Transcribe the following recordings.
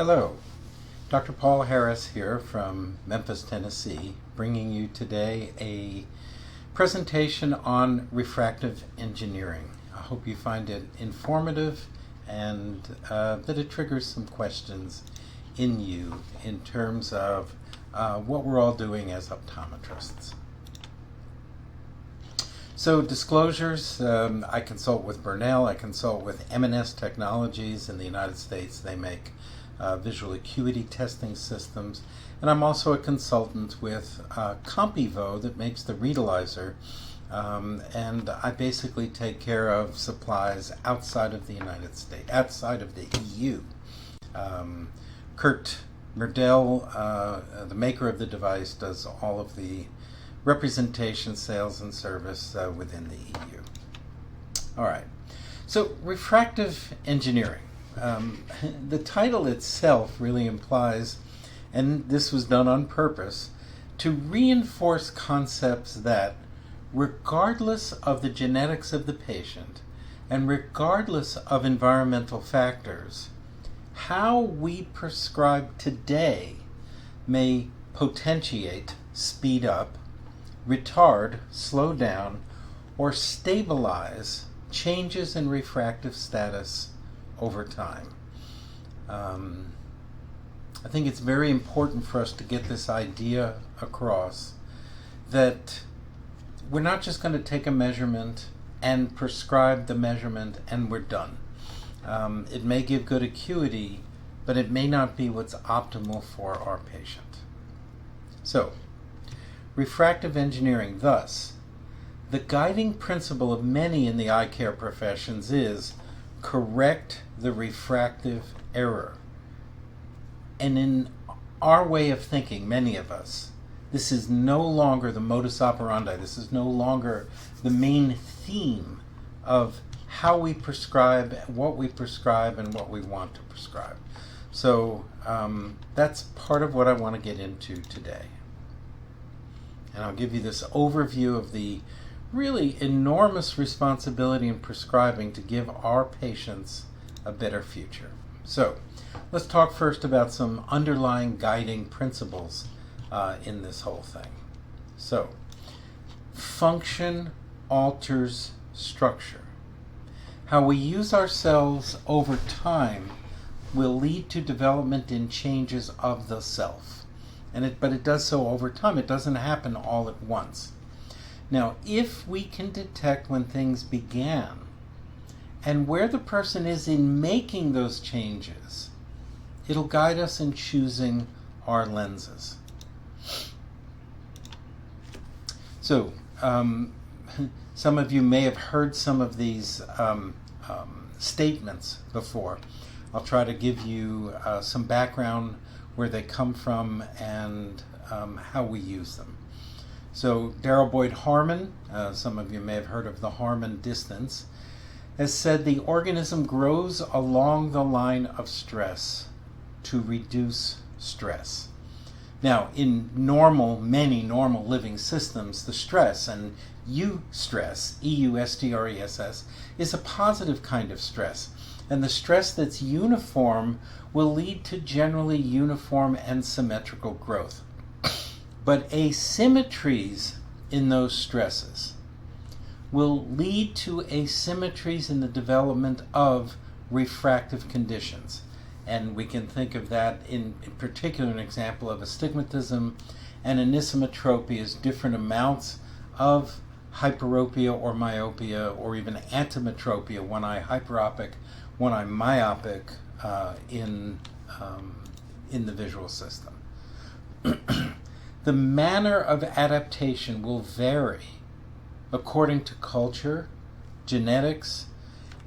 Hello, Dr. Paul Harris here from Memphis, Tennessee, bringing you today a presentation on refractive engineering. I hope you find it informative and that it triggers some questions in you in terms of what we're all doing as optometrists. So disclosures, I consult with Burnell, I consult with M&S Technologies in the United States. They make visual acuity testing systems, and I'm also a consultant with Compivo that makes the Readalizer, and I basically take care of supplies outside of the United States, outside of the EU. Kurt Merdell, the maker of the device, does all of the representation, sales, and service within the EU. All right, so refractive engineering. The title itself really implies, and this was done on purpose, to reinforce concepts that, regardless of the genetics of the patient and regardless of environmental factors, how we prescribe today may potentiate, speed up, retard, slow down, or stabilize changes in refractive status over time. I think it's very important for us to get this idea across that we're not just going to take a measurement and prescribe the measurement and we're done. It may give good acuity, but it may not be what's optimal for our patient. So, refractive engineering, thus, the guiding principle of many in the eye care professions is correct the refractive error. And in our way of thinking, many of us, this is no longer the modus operandi, this is no longer the main theme of how we prescribe, what we prescribe, and what we want to prescribe. So that's part of what I want to get into today. And I'll give you this overview of the really enormous responsibility in prescribing to give our patients a better future. So let's talk first about some underlying guiding principles in this whole thing. So, function alters structure. How we use ourselves over time will lead to development in changes of the self. But it does so over time. It doesn't happen all at once. Now, if we can detect when things began and where the person is in making those changes, it'll guide us in choosing our lenses. So, some of you may have heard some of these statements before. I'll try to give you some background where they come from and how we use them. So Darrell Boyd Harmon, some of you may have heard of the Harmon distance, has said the organism grows along the line of stress to reduce stress. Now, in many normal living systems, the stress, and eustress, E-U-S-T-R-E-S-S, is a positive kind of stress. And the stress that's uniform will lead to generally uniform and symmetrical growth. But asymmetries in those stresses will lead to asymmetries in the development of refractive conditions. And we can think of that in particular, an example of astigmatism and anisometropy as different amounts of hyperopia or myopia, or even antimetropia, one eye hyperopic, one eye myopic in the visual system. The manner of adaptation will vary according to culture, genetics,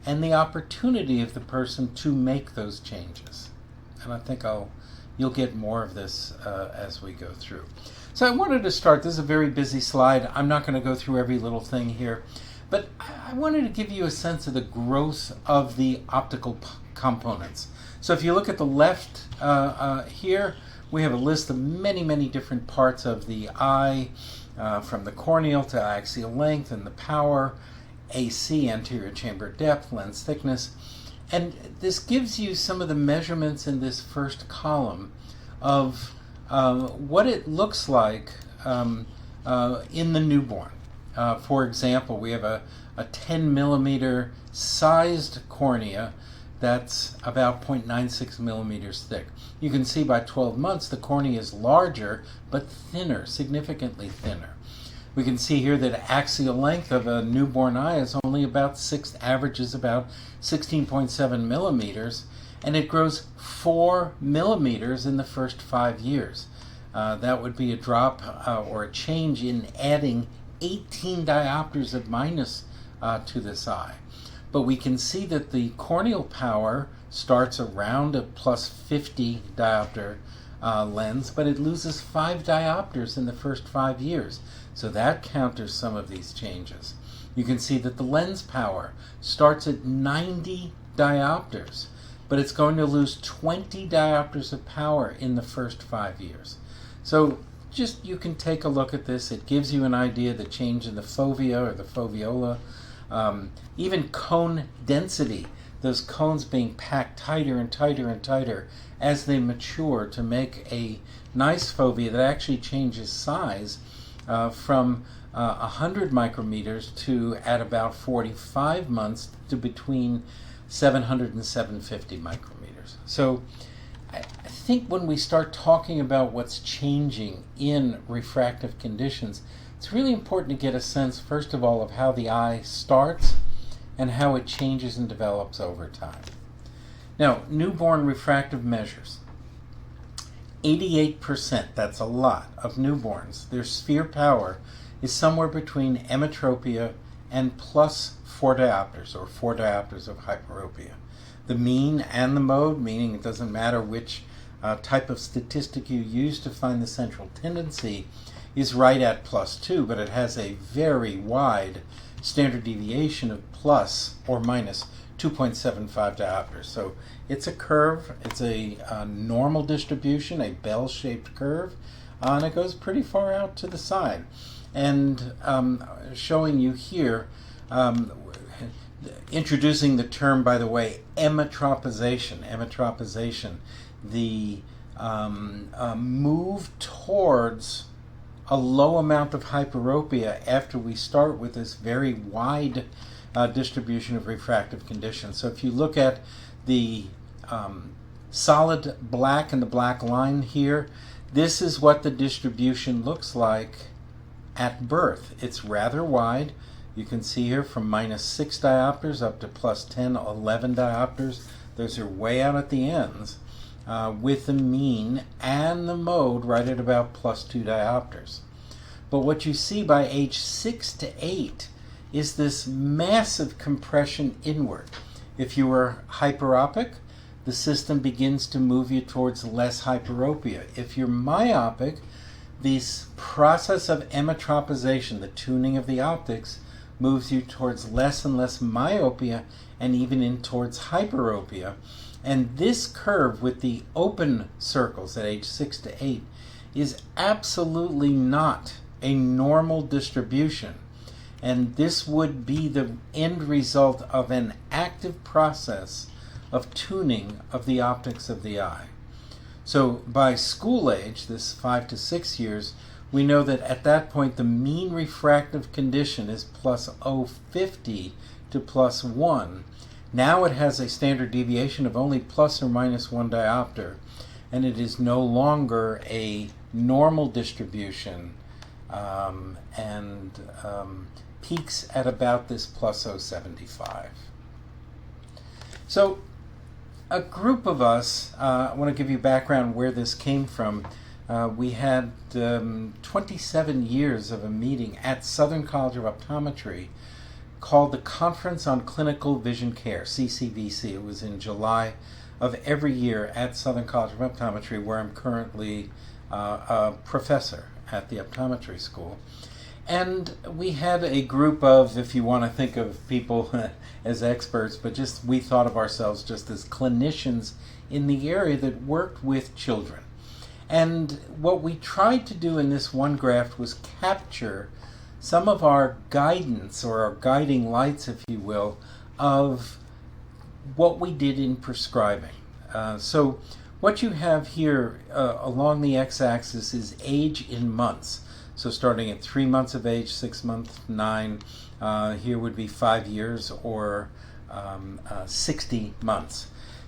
and the opportunity of the person to make those changes. And I think you'll get more of this as we go through. So I wanted to start, this is a very busy slide. I'm not going to go through every little thing here, but I wanted to give you a sense of the growth of the optical components. So if you look at the left here, we have a list of many different parts of the eye, from the corneal to axial length and the power, AC, anterior chamber depth, lens thickness, And this gives you some of the measurements in this first column of what it looks like in the newborn. For example, we have a 10 millimeter sized cornea that's about 0.96 millimeters thick. You can see by 12 months the cornea is larger but thinner, significantly thinner. We can see here that axial length of a newborn eye is only about averages about 16.7 millimeters, and it grows 4 millimeters in the first 5 years. That would be a drop or a change in adding 18 diopters of minus to this eye. But we can see that the corneal power starts around a plus 50 diopter lens, but it loses 5 diopters in the first 5 years. So that counters some of these changes. You can see that the lens power starts at 90 diopters, but it's going to lose 20 diopters of power in the first 5 years. So just you can take a look at this. It gives you an idea of the change in the fovea or the foveola. Even cone density, those cones being packed tighter and tighter and tighter as they mature to make a nice fovea that actually changes size from 100 micrometers to, at about 45 months, to between 700 and 750 micrometers. So I think when we start talking about what's changing in refractive conditions, it's really important to get a sense, first of all, of how the eye starts and how it changes and develops over time. Now, newborn refractive measures. 88%, that's a lot, of newborns, their sphere power is somewhere between emetropia and plus 4 diopters, or 4 diopters of hyperopia. The mean and the mode, meaning it doesn't matter which type of statistic you use to find the central tendency, is right at plus 2, but it has a very wide standard deviation of plus or minus 2.75 diopters. So it's a curve, it's a normal distribution, a bell-shaped curve, and it goes pretty far out to the side. And showing you here, introducing the term, by the way, emetropization. Emetropization, the move towards a low amount of hyperopia after we start with this very wide distribution of refractive conditions. So if you look at the solid black and the black line here, this is what the distribution looks like at birth. It's rather wide. You can see here from minus 6 diopters up to plus 10, 11 diopters. Those are way out at the ends, with the mean and the mode right at about plus 2 diopters. But what you see by age 6 to 8 is this massive compression inward. If you are hyperopic, the system begins to move you towards less hyperopia. If you're myopic, this process of emetropization, the tuning of the optics, moves you towards less and less myopia and even in towards hyperopia. And this curve with the open circles at age 6 to 8 is absolutely not a normal distribution. And this would be the end result of an active process of tuning of the optics of the eye. So by school age, this 5 to 6 years, we know that at that point the mean refractive condition is plus 0.50 to plus 1. Now it has a standard deviation of only plus or minus 1 diopter, and it is no longer a normal distribution, and peaks at about this plus 0.75. So a group of us, I want to give you background where this came from. We had 27 years of a meeting at Southern College of Optometry called the Conference on Clinical Vision Care, CCVC. It was in July of every year at Southern College of Optometry, where I'm currently a professor at the optometry school. And we had a group of, if you want to think of people as experts, but just we thought of ourselves just as clinicians in the area that worked with children. And what we tried to do in this one graph was capture some of our guidance, or our guiding lights, if you will, of what we did in prescribing. So what you have here along the x-axis is age in months. So starting at 3 months of age, 6 months, 9, here would be 5 years or 60 months.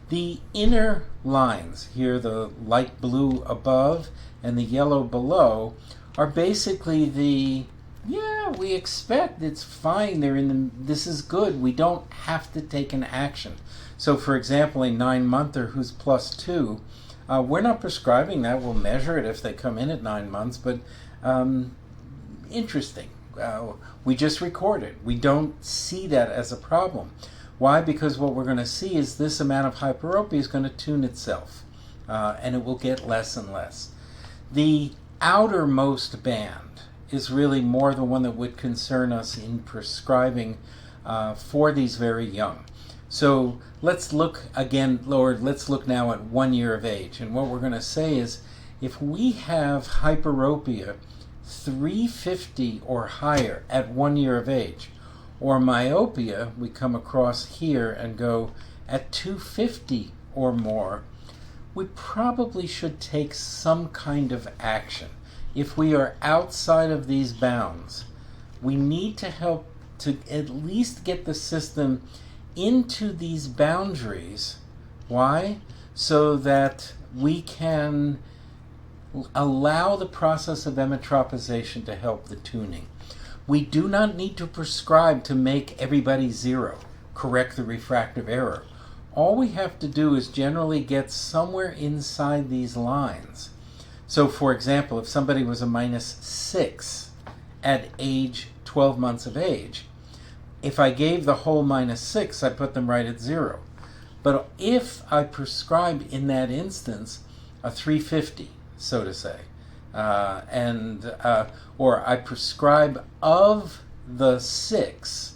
The inner lines here, the light blue above and the yellow below, are basically the, yeah, we expect, it's fine, they're in the, this is good, we don't have to take an action. So for example, a 9-monther who's +2, we're not prescribing that. We'll measure it if they come in at 9 months, but interesting. We just record it. We don't see that as a problem. Why? Because what we're going to see is this amount of hyperopia is going to tune itself, and it will get less and less. The outermost band is really more the one that would concern us in prescribing for these very young. So let's look again, Lord, let's look now at 1 year of age. And what we're going to say is, if we have hyperopia 350 or higher at 1 year of age, or myopia, we come across here and go at 250 or more, we probably should take some kind of action. If we are outside of these bounds, we need to help to at least get the system into these boundaries. Why? So that we can allow the process of emmetropization to help the tuning. We do not need to prescribe to make everybody zero, correct the refractive error. All we have to do is generally get somewhere inside these lines. So for example, if somebody was a -6 at age 12 months of age, if I gave the whole -6, I put them right at 0. But if I prescribe in that instance a 350, so to say, or I prescribe of the 6,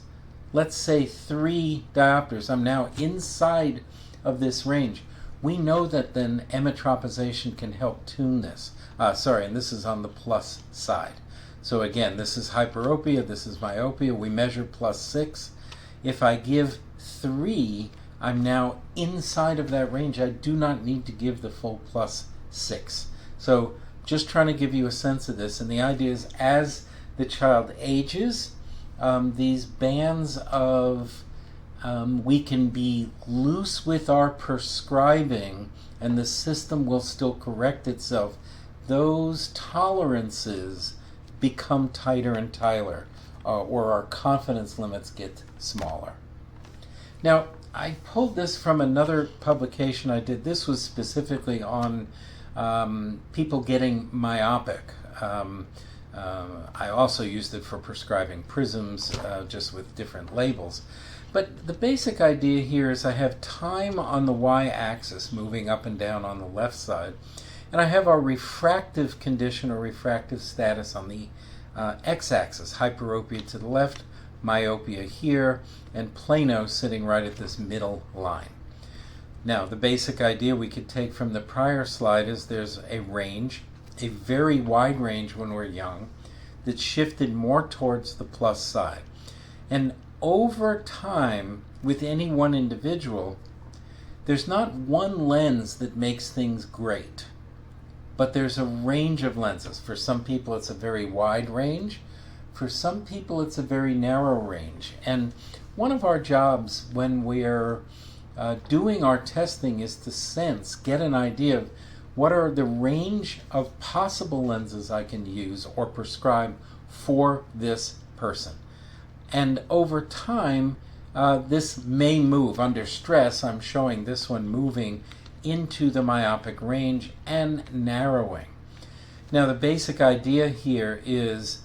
let's say 3 diopters, I'm now inside of this range. We know that then emmetropization can help tune this. And this is on the plus side. So again, this is hyperopia, this is myopia. We measure +6. If I give 3, I'm now inside of that range. I do not need to give the full +6. So just trying to give you a sense of this. And the idea is, as the child ages, these bands of, we can be loose with our prescribing and the system will still correct itself. Those tolerances become tighter and tighter, or our confidence limits get smaller. Now, I pulled this from another publication I did. This was specifically on people getting myopic. I also used it for prescribing prisms, just with different labels. But the basic idea here is I have time on the y-axis moving up and down on the left side, and I have our refractive condition or refractive status on the x-axis, hyperopia to the left, myopia here, and plano sitting right at this middle line. Now, the basic idea we could take from the prior slide is there's a range, a very wide range when we're young, that shifted more towards the plus side. And over time, with any one individual, there's not one lens that makes things great, but there's a range of lenses. For some people, it's a very wide range. For some people, it's a very narrow range. And one of our jobs when we're doing our testing is to get an idea of what are the range of possible lenses I can use or prescribe for this person. And over time, this may move. Under stress, I'm showing this one moving into the myopic range and narrowing. Now, the basic idea here is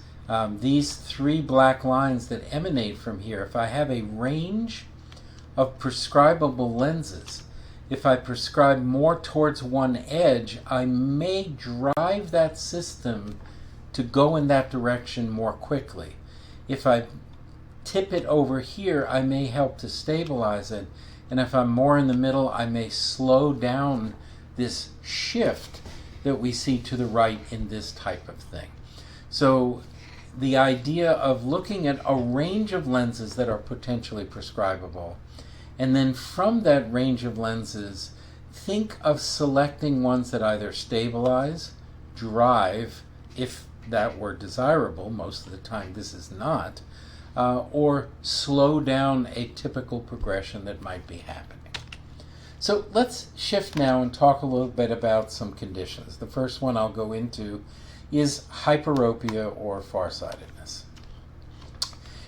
these 3 black lines that emanate from here. If I have a range of prescribable lenses, if I prescribe more towards one edge, I may drive that system to go in that direction more quickly. If I tip it over here, I may help to stabilize it. And if I'm more in the middle, I may slow down this shift that we see to the right in this type of thing. So the idea of looking at a range of lenses that are potentially prescribable And then from that range of lenses, think of selecting ones that either stabilize, drive, if that were desirable. Most of the time this is not, or slow down a typical progression that might be happening. So let's shift now and talk a little bit about some conditions. The first one I'll go into is hyperopia or farsightedness.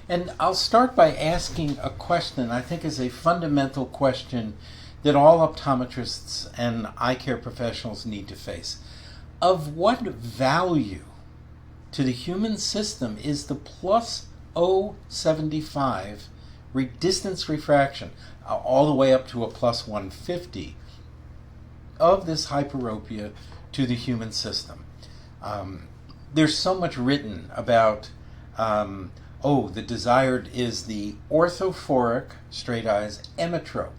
And I'll start by asking a question I think is a fundamental question that all optometrists and eye care professionals need to face. Of what value to the human system is the plus 0.75 distance refraction, all the way up to a plus 150 of this hyperopia to the human system? There's so much written about, the desired is the orthophoric, straight eyes, emmetrope.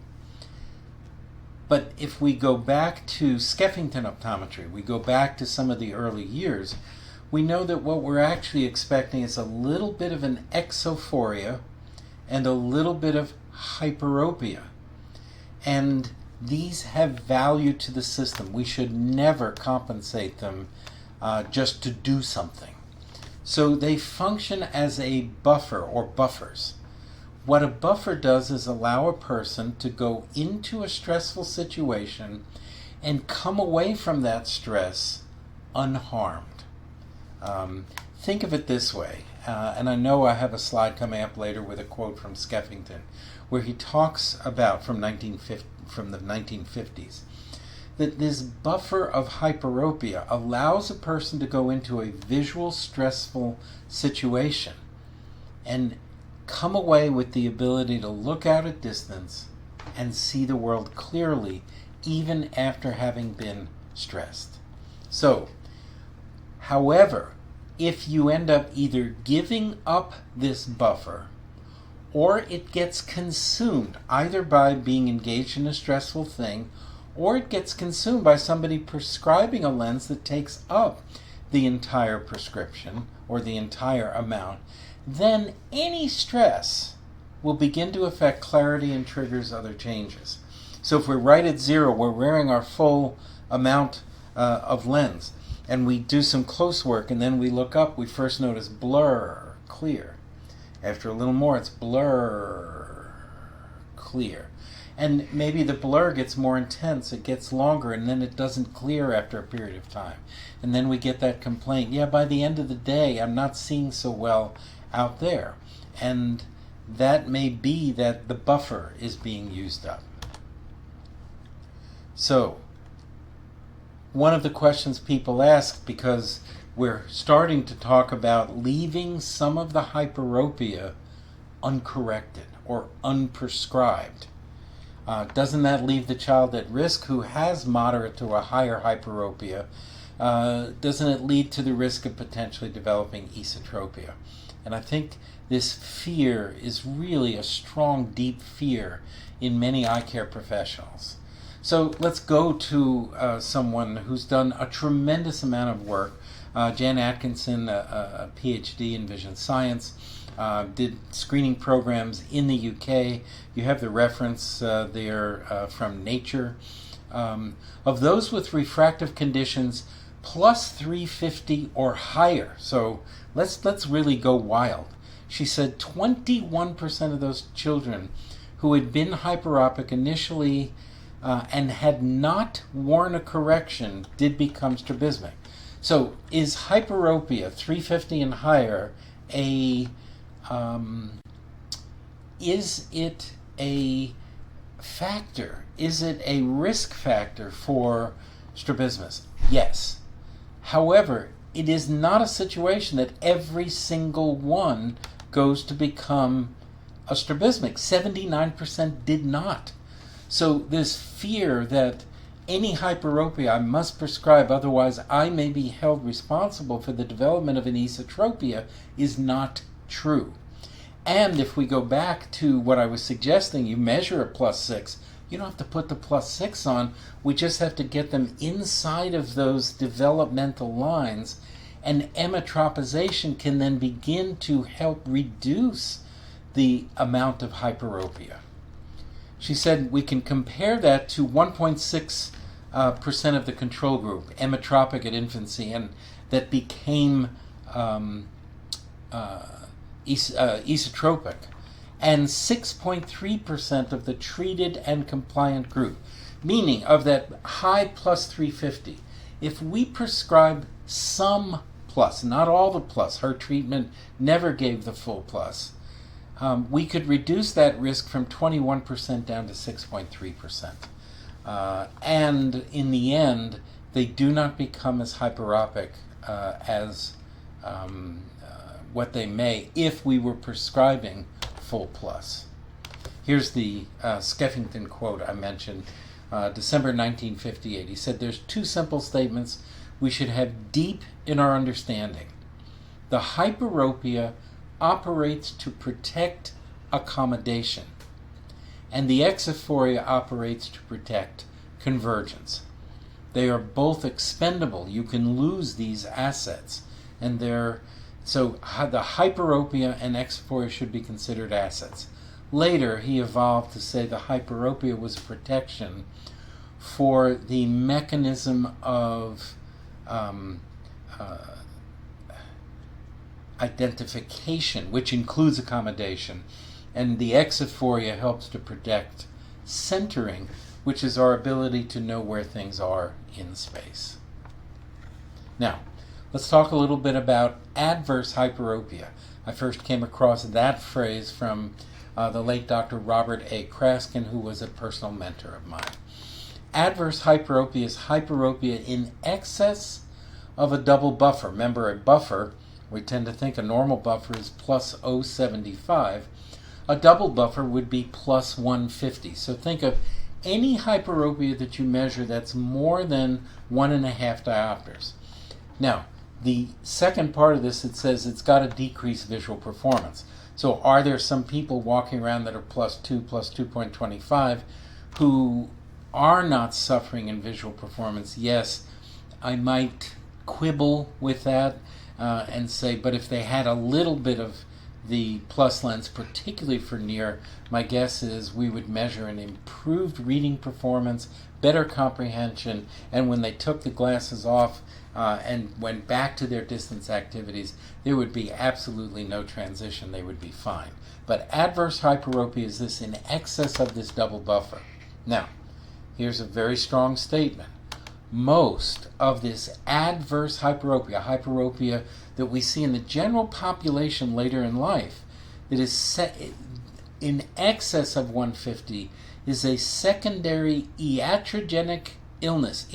But if we go back to Skeffington optometry, we go back to some of the early years, we know that what we're actually expecting is a little bit of an exophoria and a little bit of hyperopia. And these have value to the system. We should never compensate them just to do something. So they function as a buffer or buffers. What a buffer does is allow a person to go into a stressful situation and come away from that stress unharmed. Think of it this way, and I know I have a slide coming up later with a quote from Skeffington, where he talks about, from the 1950s, that this buffer of hyperopia allows a person to go into a visual stressful situation and come away with the ability to look out at distance and see the world clearly, even after having been stressed. So, however, if you end up either giving up this buffer or it gets consumed either by being engaged in a stressful thing, or it gets consumed by somebody prescribing a lens that takes up the entire prescription or the entire amount, then any stress will begin to affect clarity and triggers other changes. So if we're right at zero, we're wearing our full amount of lens, and we do some close work, and then we look up, we first notice blur, clear. After a little more, it's blur, clear. And maybe the blur gets more intense, it gets longer, and then it doesn't clear after a period of time. And then we get that complaint, yeah, by the end of the day, I'm not seeing so well out there. And that may be that the buffer is being used up. So, one of the questions people ask, because we're starting to talk about leaving some of the hyperopia uncorrected or unprescribed. Doesn't that leave the child at risk who has moderate to a higher hyperopia? Doesn't it lead to the risk of potentially developing esotropia? And I think this fear is really a strong, deep fear in many eye care professionals. So let's go to someone who's done a tremendous amount of work. Jan Atkinson, a PhD in vision science, did screening programs in the UK. You have the reference there from Nature. Of those with refractive conditions plus 350 or higher, so let's really go wild. She said 21% of those children who had been hyperopic initially and had not worn a correction did become strabismic. So is hyperopia 350 and higher is it a factor? Is it a risk factor for strabismus? Yes. However, it is not a situation that every single one goes to become a strabismic. 79% did not. So this fear that any hyperopia I must prescribe, otherwise I may be held responsible for the development of an esotropia, is not true. And if we go back to what I was suggesting, you measure a +6, you don't have to put the +6 on, we just have to get them inside of those developmental lines, and emmetropization can then begin to help reduce the amount of hyperopia. she said we can compare that to 1.6% of the control group, emetropic at infancy, and that became esotropic, and 6.3% of the treated and compliant group, meaning of that high plus 350. If we prescribe some plus, not all the plus, her treatment never gave the full plus, we could reduce that risk from 21% down to 6.3%. And in the end, they do not become as hyperopic as what they may if we were prescribing full plus. Here's the Skeffington quote I mentioned, December 1958. He said, "There's two simple statements we should have deep in our understanding. The hyperopia operates to protect accommodation, and the exophoria operates to protect convergence. They are both expendable. You can lose these assets, and so the hyperopia and exophoria should be considered assets." Later, he evolved to say the hyperopia was a protection for the mechanism of identification, which includes accommodation, and the exophoria helps to protect centering, which is our ability to know where things are in space. Now, let's talk a little bit about adverse hyperopia. I first came across that phrase from the late Dr. Robert A. Kraskin, who was a personal mentor of mine. Adverse hyperopia is hyperopia in excess of a double buffer. Remember, a buffer, we tend to think a normal buffer is plus 0.75. A double buffer would be plus 150. So think of any hyperopia that you measure that's more than 1.5 diopters. Now, the second part of this, it says it's got to decrease visual performance. So are there some people walking around that are plus 2, plus 2.25 who are not suffering in visual performance? Yes, I might quibble with that and say, but if they had a little bit of the plus lens, particularly for near, my guess is we would measure an improved reading performance, better comprehension, and when they took the glasses off and went back to their distance activities, there would be absolutely no transition. They would be fine. But adverse hyperopia is this in excess of this double buffer. Now, here's a very strong statement. Most of this adverse hyperopia that we see in the general population later in life, that is set in excess of 150, is a secondary iatrogenic illness,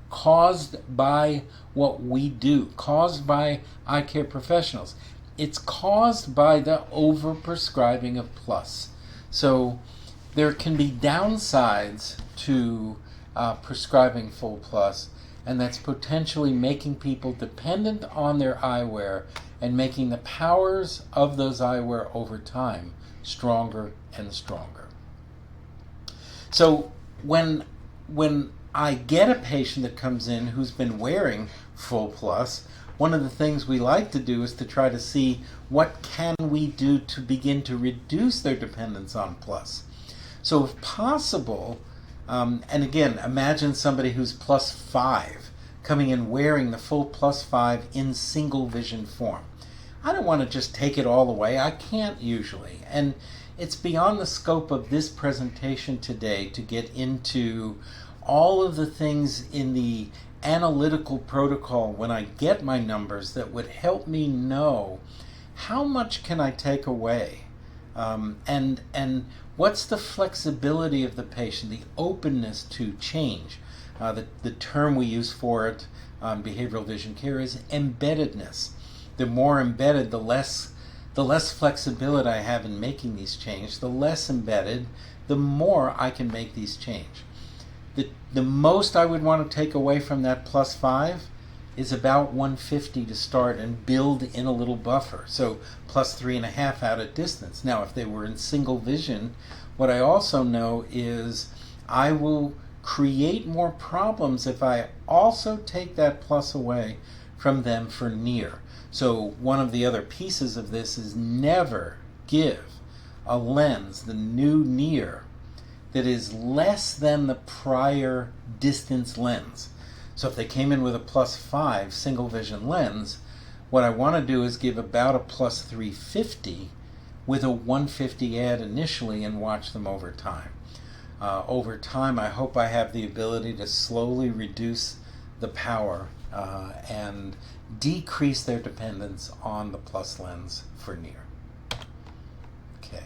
caused by what we do, caused by eye care professionals. It's caused by the overprescribing of plus. So there can be downsides to prescribing full plus, and that's potentially making people dependent on their eyewear and making the powers of those eyewear over time stronger and stronger. So when I get a patient that comes in who's been wearing full plus, one of the things we like to do is to try to see what can we do to begin to reduce their dependence on plus. So if possible, and again, imagine somebody who's plus 5 coming in wearing the full plus 5 in single vision form. I don't want to just take it all away. I can't usually. And it's beyond the scope of this presentation today to get into all of the things in the analytical protocol when I get my numbers that would help me know how much can I take away, and what's the flexibility of the patient, the openness to change. The term we use for it on behavioral vision care is embeddedness. The more embedded, the less flexibility I have in making these changes. The less embedded, the more I can make these change. The most I would want to take away from that plus 5 is about 150 to start and build in a little buffer. So plus 3.5 out at distance. Now, if they were in single vision, what I also know is I will create more problems if I also take that plus away from them for near. So one of the other pieces of this is never give a lens, the new near, that is less than the prior distance lens. So if they came in with a +5 single vision lens, what I want to do is give about a +350 with a 150 add initially and watch them over time. Over time, I hope I have the ability to slowly reduce the power and decrease their dependence on the plus lens for near. Okay.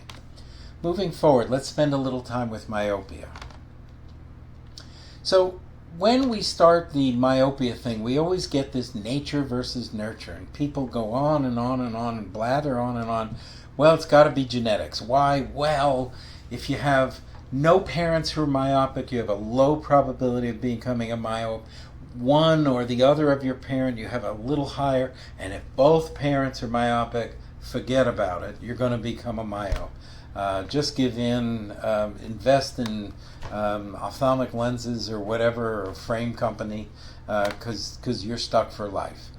Moving forward, let's spend a little time with myopia. So when we start the myopia thing, we always get this nature versus nurture, and people go on and on and on and blather on and on. Well, it's got to be genetics. Why? Well, if you have no parents who are myopic, you have a low probability of becoming a myope. One or the other of your parent, you have a little higher, and if both parents are myopic, forget about it. You're going to become a myope. Just give in, invest in ophthalmic lenses or whatever, or frame company, because you're stuck for life.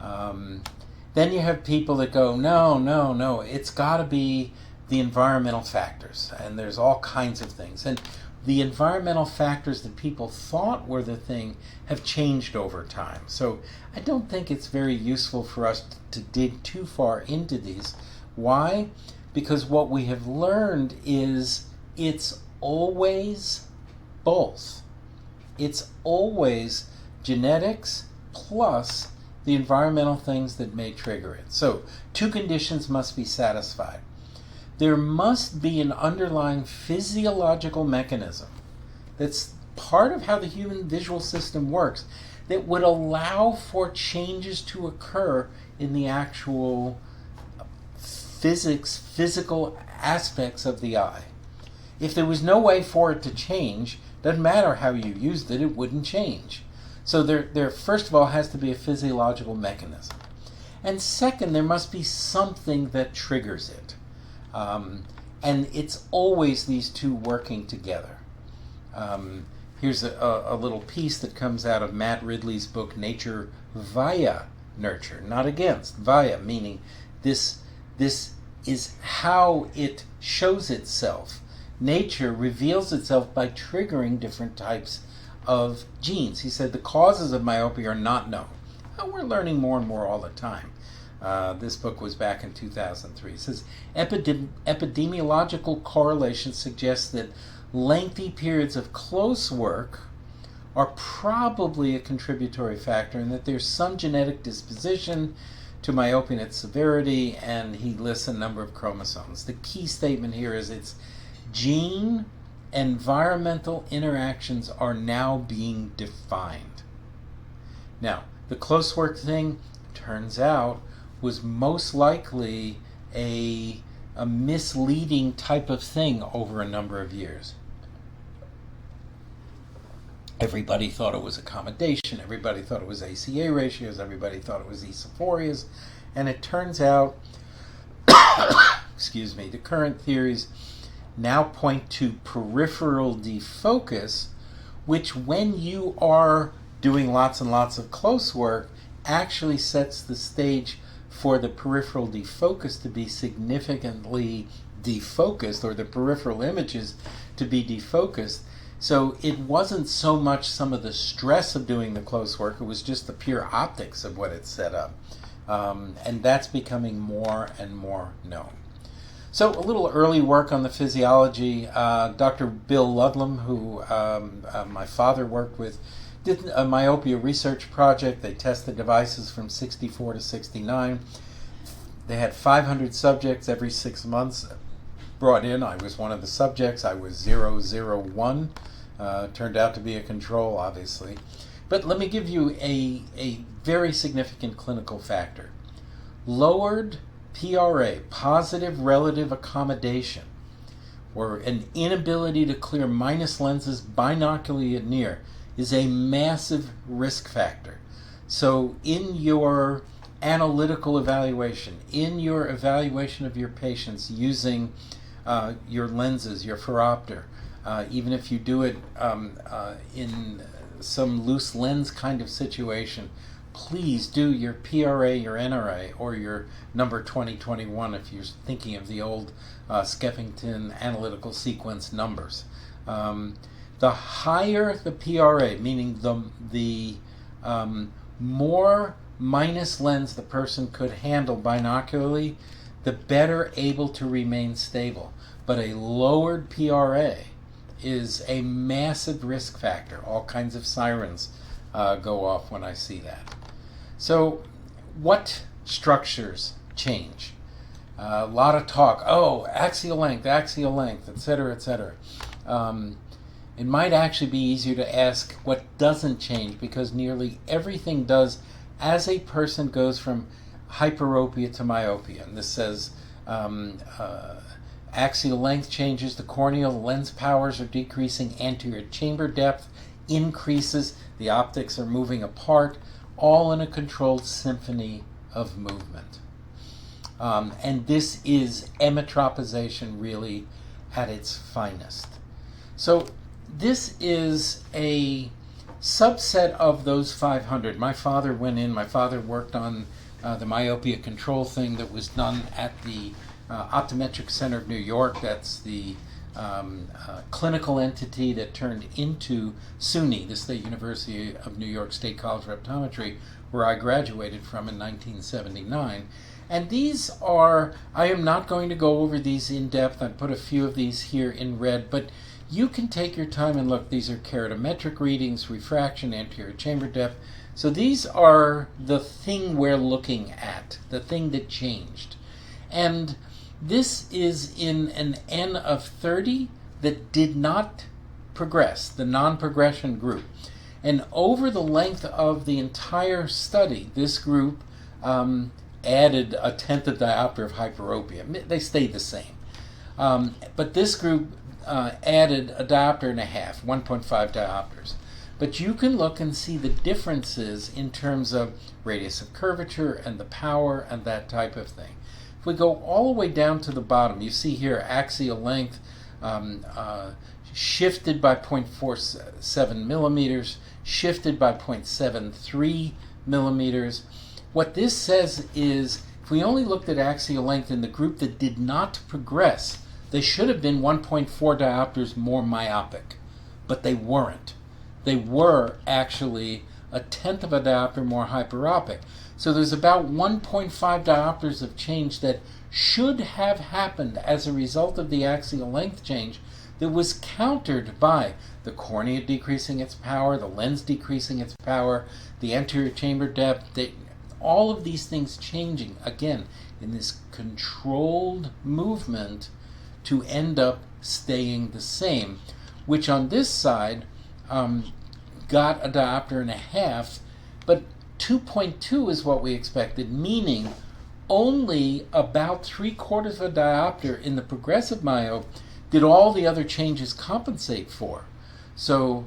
Then you have people that go, no, it's got to be the environmental factors, and there's all kinds of things. And the environmental factors that people thought were the thing have changed over time. So I don't think it's very useful for us to dig too far into these. Why? Because what we have learned is it's always both. It's always genetics plus the environmental things that may trigger it. So two conditions must be satisfied. There must be an underlying physiological mechanism that's part of how the human visual system works that would allow for changes to occur in the actual physical aspects of the eye. If there was no way for it to change, doesn't matter how you used it, it wouldn't change. So there first of all has to be a physiological mechanism. And second, there must be something that triggers it. And it's always these two working together. Here's a little piece that comes out of Matt Ridley's book, Nature via Nurture, not against, via, meaning this is how it shows itself. Nature reveals itself by triggering different types of genes. He said the causes of myopia are not known. Well, we're learning more and more all the time. This book was back in 2003. It says epidemiological correlation suggests that lengthy periods of close work are probably a contributory factor and that there's some genetic disposition to myopia and its severity, and he lists a number of chromosomes. The key statement here is it's gene environmental interactions are now being defined. Now, the close work thing turns out was most likely a misleading type of thing over a number of years. Everybody thought it was accommodation, everybody thought it was ACA ratios, everybody thought it was esophorias, and it turns out, excuse me, the current theories now point to peripheral defocus, which when you are doing lots and lots of close work actually sets the stage for the peripheral defocus to be significantly defocused, or the peripheral images to be defocused. So it wasn't so much some of the stress of doing the close work, it was just the pure optics of what it set up. And that's becoming more and more known. So a little early work on the physiology. Dr. Bill Ludlam, who my father worked with, did a myopia research project. They tested devices from 64 to 69. They had 500 subjects every 6 months brought in. I was one of the subjects. I was 001. Turned out to be a control, obviously. But let me give you a very significant clinical factor. Lowered PRA, positive relative accommodation, or an inability to clear minus lenses binocularly at near, is a massive risk factor. So in your analytical evaluation, in your evaluation of your patients using your lenses, your phoropter, even if you do it in some loose lens kind of situation, please do your PRA, your NRA, or your number 2021 if you're thinking of the old Skeffington analytical sequence numbers. The higher the PRA, meaning the more minus lens the person could handle binocularly, the better able to remain stable. But a lowered PRA is a massive risk factor. All kinds of sirens go off when I see that. So what structures change? A lot of talk, axial length, etc., etc. It might actually be easier to ask what doesn't change, because nearly everything does as a person goes from hyperopia to myopia. And this says axial length changes, the corneal lens powers are decreasing, anterior chamber depth increases, the optics are moving apart, all in a controlled symphony of movement. And this is emmetropization really at its finest. So this is a subset of those 500. My father worked on the myopia control thing that was done at the Optometric Center of New York. That's the clinical entity that turned into SUNY, the State University of New York State College of Optometry, where I graduated from in 1979. And these are, I am not going to go over these in depth. I put a few of these here in red, but you can take your time and look. These are keratometric readings, refraction, anterior chamber depth. So these are the thing we're looking at, the thing that changed. And this is in an N of 30 that did not progress, the non-progression group. And over the length of the entire study, this group added a tenth of diopter of hyperopia. They stayed the same. But this group added a diopter and a half, 1.5 diopters. But you can look and see the differences in terms of radius of curvature and the power and that type of thing. If we go all the way down to the bottom, you see here axial length shifted by 0.47 millimeters, shifted by 0.73 millimeters. What this says is, if we only looked at axial length in the group that did not progress, they should have been 1.4 diopters more myopic, but they weren't. They were actually a tenth of a diopter more hyperopic. So there's about 1.5 diopters of change that should have happened as a result of the axial length change that was countered by the cornea decreasing its power, the lens decreasing its power, the anterior chamber depth, all of these things changing, again, in this controlled movement to end up staying the same, which on this side got a diopter and a half, but 2.2 is what we expected, meaning only about 3/4 of a diopter in the progressive myope did all the other changes compensate for. So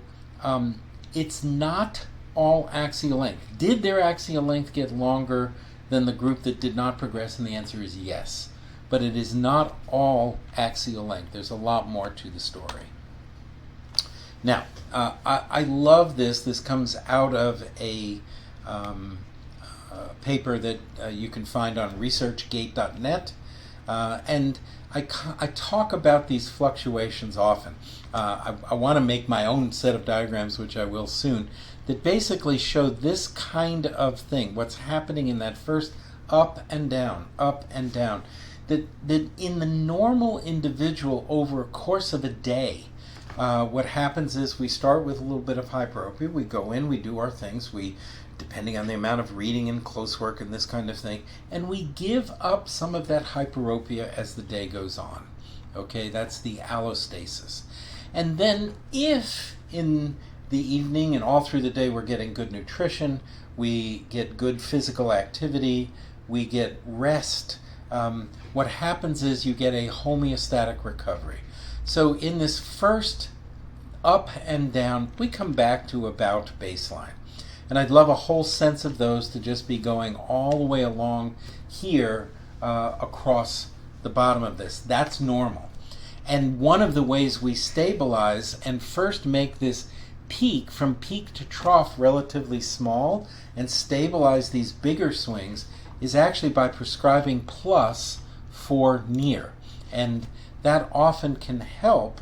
it's not all axial length. Did their axial length get longer than the group that did not progress? And the answer is yes. But it is not all axial length. There's a lot more to the story. Now, I love this. This comes out of a paper that you can find on researchgate.net. And I talk about these fluctuations often. I want to make my own set of diagrams, which I will soon, that basically show this kind of thing, what's happening in that first up and down, that in the normal individual over a course of a day, what happens is we start with a little bit of hyperopia, we go in, we do our things, depending on the amount of reading and close work and this kind of thing, and we give up some of that hyperopia as the day goes on. Okay, that's the allostasis. And then if in the evening and all through the day we're getting good nutrition, we get good physical activity, we get rest, what happens is you get a homeostatic recovery. So in this first up and down, we come back to about baseline. And I'd love a whole sense of those to just be going all the way along here across the bottom of this. That's normal. And one of the ways we stabilize and first make this peak from peak to trough relatively small and stabilize these bigger swings is actually by prescribing plus for near. And that often can help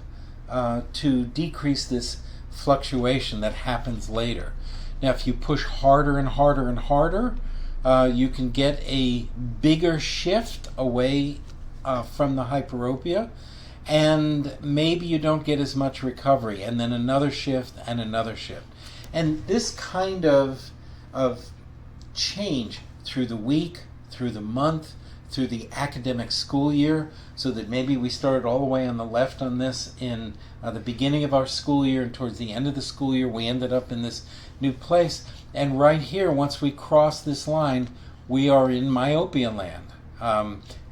to decrease this fluctuation that happens later. Now, if you push harder and harder and harder, you can get a bigger shift away from the hyperopia, and maybe you don't get as much recovery, and then another shift and another shift. And this kind of change through the week, through the month, through the academic school year, so that maybe we started all the way on the left on this in the beginning of our school year, and towards the end of the school year we ended up in this new place. And right here, once we cross this line, we are in myopia land.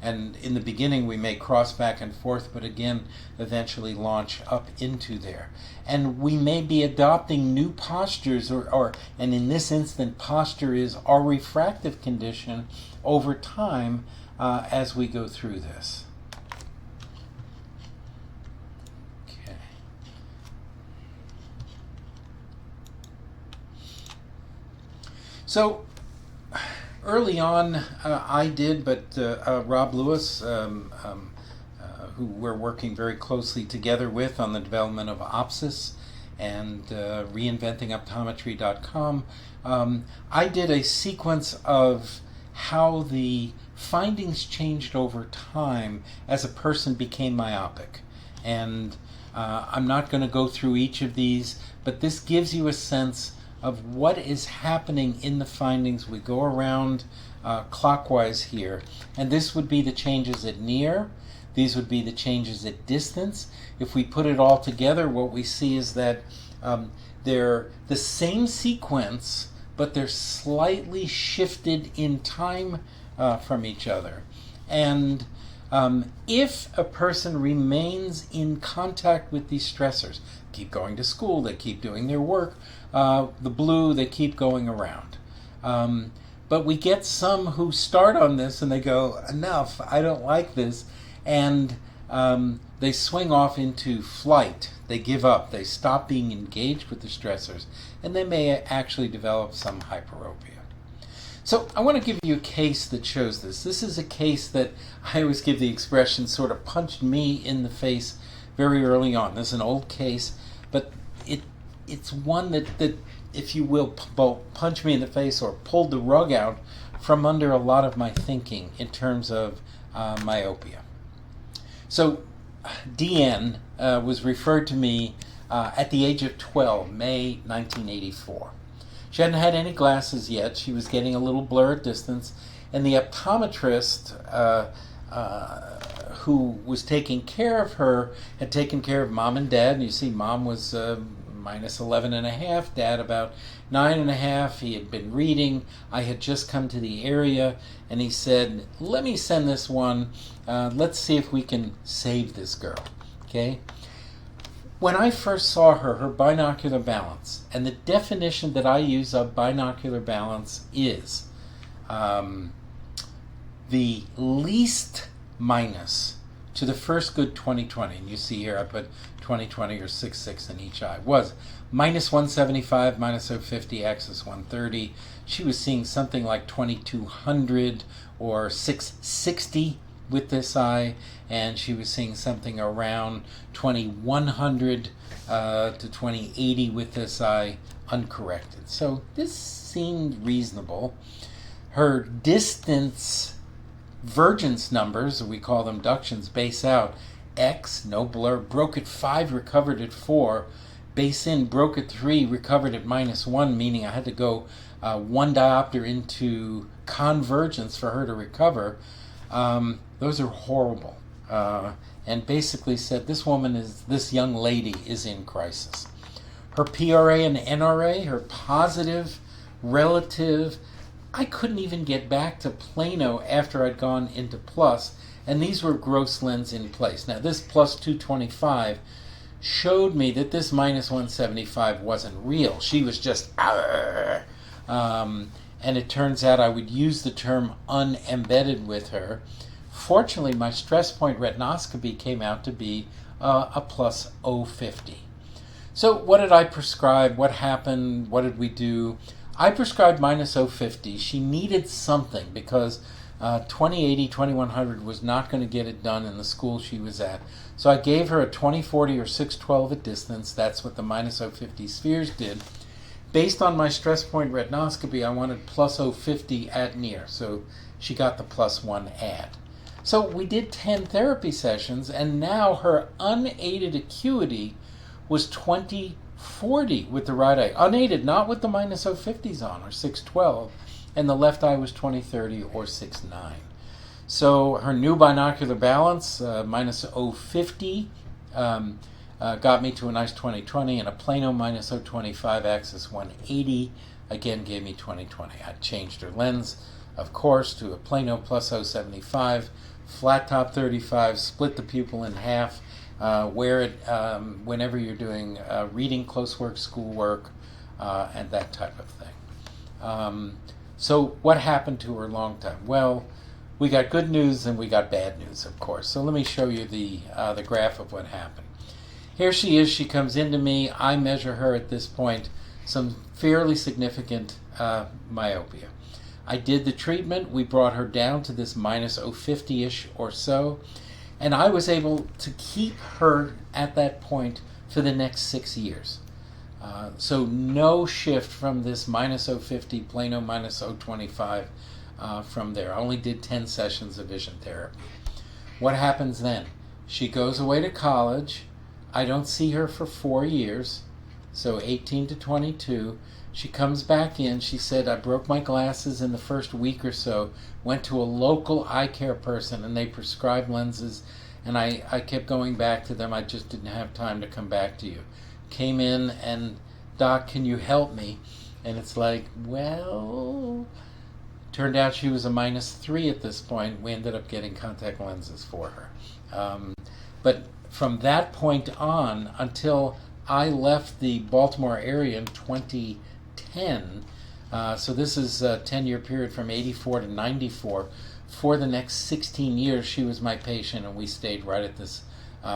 And in the beginning we may cross back and forth, but again eventually launch up into there. And we may be adopting new postures, and in this instant posture is our refractive condition over time as we go through this. Okay. So early on, I did, but Rob Lewis, who we're working very closely together with on the development of OPSIS and reinventingoptometry.com, I did a sequence of how the findings changed over time as a person became myopic. And I'm not going to go through each of these, but this gives you a sense of what is happening in the findings. We go around clockwise here, and this would be the changes at near. These would be the changes at distance. If we put it all together, what we see is that they're the same sequence, but they're slightly shifted in time from each other. And if a person remains in contact with these stressors, keep going to school, they keep doing their work, the blue, they keep going around. But we get some who start on this and they go, enough, I don't like this, and they swing off into flight. They give up, they stop being engaged with the stressors, and they may actually develop some hyperopia. So I want to give you a case that shows this. This is a case that I always give the expression sort of punched me in the face very early on. This is an old case, but it's one that if you will, punch me in the face or pulled the rug out from under a lot of my thinking in terms of myopia. So DN was referred to me at the age of 12, May 1984. She hadn't had any glasses yet. She was getting a little blur at distance, and the optometrist who was taking care of her had taken care of mom and dad. And you see, mom was minus 11.5, dad about 9.5. He had been reading. I had just come to the area, and he said, let me send this one. Let's see if we can save this girl. Okay? When I first saw her, her binocular balance, and the definition that I use of binocular balance is the least minus to the first good 20/20. And you see here I put 20/20 or 6/6 in each eye. Was minus 175, minus 050, axis 130. She was seeing something like 2200 or 660 with this eye, and she was seeing something around 2100 to 2080 with this eye uncorrected. So this seemed reasonable. Her distance vergence numbers, we call them ductions, base out, X, no blur, broke at 5, recovered at 4, base in, broke at 3, recovered at minus 1, meaning I had to go 1 diopter into convergence for her to recover. Those are horrible. And basically said this young lady is in crisis. Her PRA and NRA, her positive, relative, I couldn't even get back to plano after I'd gone into plus, and these were gross lens in place. Now this plus 225 showed me that this minus 175 wasn't real. She was just, and it turns out I would use the term unembedded with her. Fortunately, my stress point retinoscopy came out to be a plus 050. So what did I prescribe? What happened? What did we do? I prescribed minus 050. She needed something because 2080, 2100 was not going to get it done in the school she was at. So I gave her a 2040 or 612 at distance. That's what the minus 050 spheres did. Based on my stress point retinoscopy, I wanted plus 050 at near. So she got the +1 add. So we did 10 therapy sessions, and now her unaided acuity was 2040 with the right eye. Unaided, not with the minus 050s on, or 612. And the left eye was 2030 or 6.9. So her new binocular balance, minus 050, got me to a nice 2020, and a plano minus 025 axis 180, again gave me 2020. I changed her lens, of course, to a plano plus 075, flat top 35, split the pupil in half, wear it whenever you're doing reading, close work, school work, and that type of thing. So what happened to her long time? Well, we got good news and we got bad news, of course. So let me show you the graph of what happened. Here she is. She comes into me. I measure her at this point, some fairly significant myopia. I did the treatment. We brought her down to this minus 050-ish or so, and I was able to keep her at that point for the next 6 years. So no shift from this minus 050, plano minus 025 from there. I only did 10 sessions of vision therapy. What happens then? She goes away to college. I don't see her for 4 years, so 18 to 22. She comes back in. She said, I broke my glasses in the first week or so, went to a local eye care person, and they prescribed lenses, and I kept going back to them. I just didn't have time to come back to you. Came in and, Doc, can you help me? And it's like, well, turned out she was a minus 3 at this point. We ended up getting contact lenses for her. But from that point on until I left the Baltimore area in 2010, so this is a 10-year period from 84 to 94, for the next 16 years she was my patient, and we stayed right at this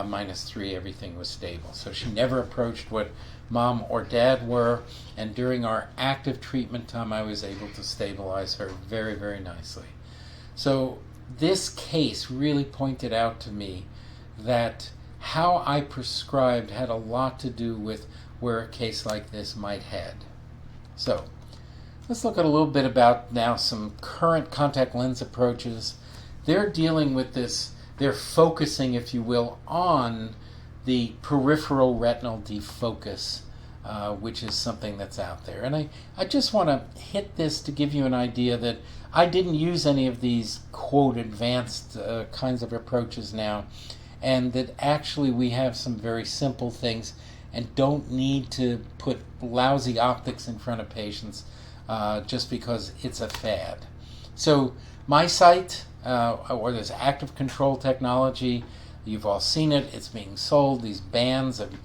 minus 3. Everything was stable. So she never approached what mom or dad were, and during our active treatment time I was able to stabilize her very, very nicely. So this case really pointed out to me that how I prescribed had a lot to do with where a case like this might head. So let's look at a little bit about now some current contact lens approaches. They're dealing with this, they're focusing, if you will, on the peripheral retinal defocus, which is something that's out there. And I just want to hit this to give you an idea that I didn't use any of these, quote, advanced kinds of approaches now, and that actually we have some very simple things and don't need to put lousy optics in front of patients just because it's a fad. So my site, or this active control technology, you've all seen it. It's being sold, these bands of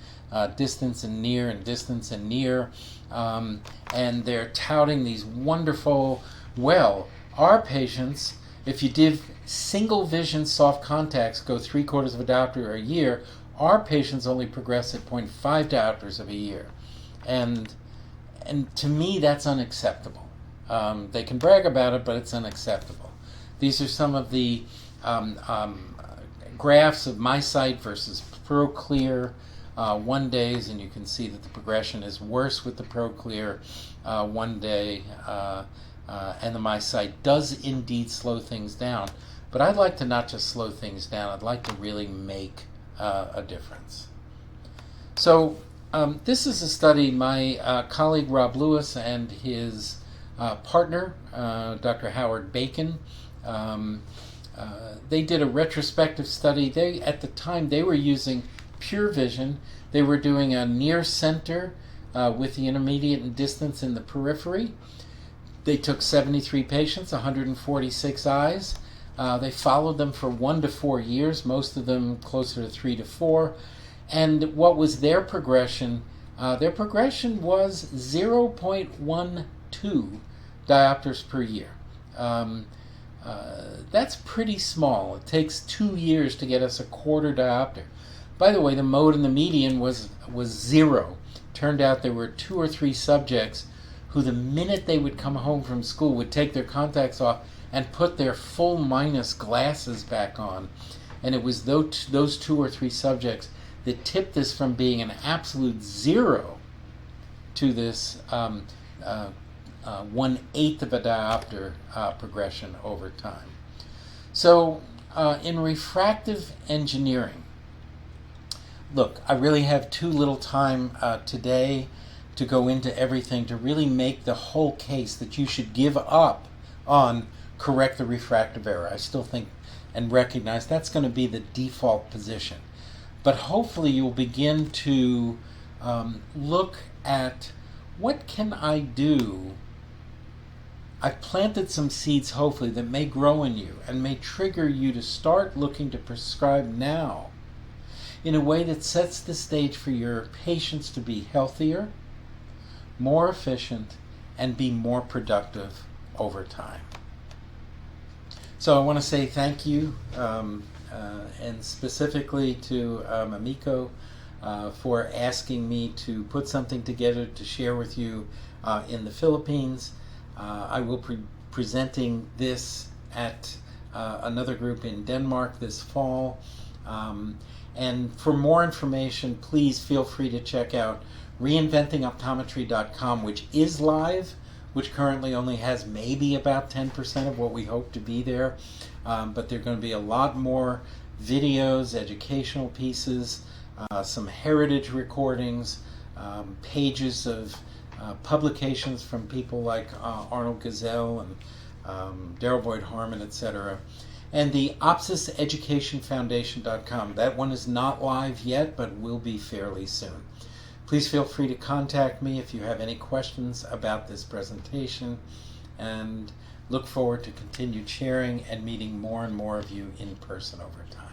distance and near and distance and near, and they're touting these wonderful, well, our patients, if you did single vision soft contacts go 3/4 of a diopter a year, our patients only progress at 0.5 diopters of a year. And to me, that's unacceptable. They can brag about it, but it's unacceptable. These are some of the graphs of my site versus ProClear 1 days, and you can see that the progression is worse with the ProClear 1 day, and the my site does indeed slow things down. But I'd like to not just slow things down, I'd like to really make a difference. So this is a study my colleague Rob Lewis and his partner, Dr. Howard Bacon, they did a retrospective study. At the time, they were using pure vision. They were doing a near center with the intermediate and distance in the periphery. They took 73 patients, 146 eyes. They followed them for 1 to 4 years, most of them closer to 3 to 4. And what was their progression? Their progression was 0.12 diopters per year. That's pretty small. It takes 2 years to get us a 1/4 diopter. By the way, the mode and the median was 0. Turned out there were 2 or 3 subjects who, the minute they would come home from school, would take their contacts off and put their full minus glasses back on. And it was those 2 or 3 subjects that tipped this from being an absolute 0 to this 1/8 of a diopter progression over time. So in refractive engineering, look, I really have too little time today to go into everything to really make the whole case that you should give up on correct the refractive error. I still think and recognize that's going to be the default position. But hopefully you'll begin to look at what can I do. I've planted some seeds, hopefully, that may grow in you and may trigger you to start looking to prescribe now in a way that sets the stage for your patients to be healthier, more efficient, and be more productive over time. So I want to say thank you, and specifically to Mamiko for asking me to put something together to share with you in the Philippines. I will be presenting this at another group in Denmark this fall. And for more information, please feel free to check out reinventingoptometry.com, which is live, which currently only has maybe about 10% of what we hope to be there. But there are going to be a lot more videos, educational pieces, some heritage recordings, pages of publications from people like Arnold Gazelle and Daryl Boyd Harmon, etc. And the OpsisEducationFoundation.com. That one is not live yet, but will be fairly soon. Please feel free to contact me if you have any questions about this presentation, and look forward to continued sharing and meeting more and more of you in person over time.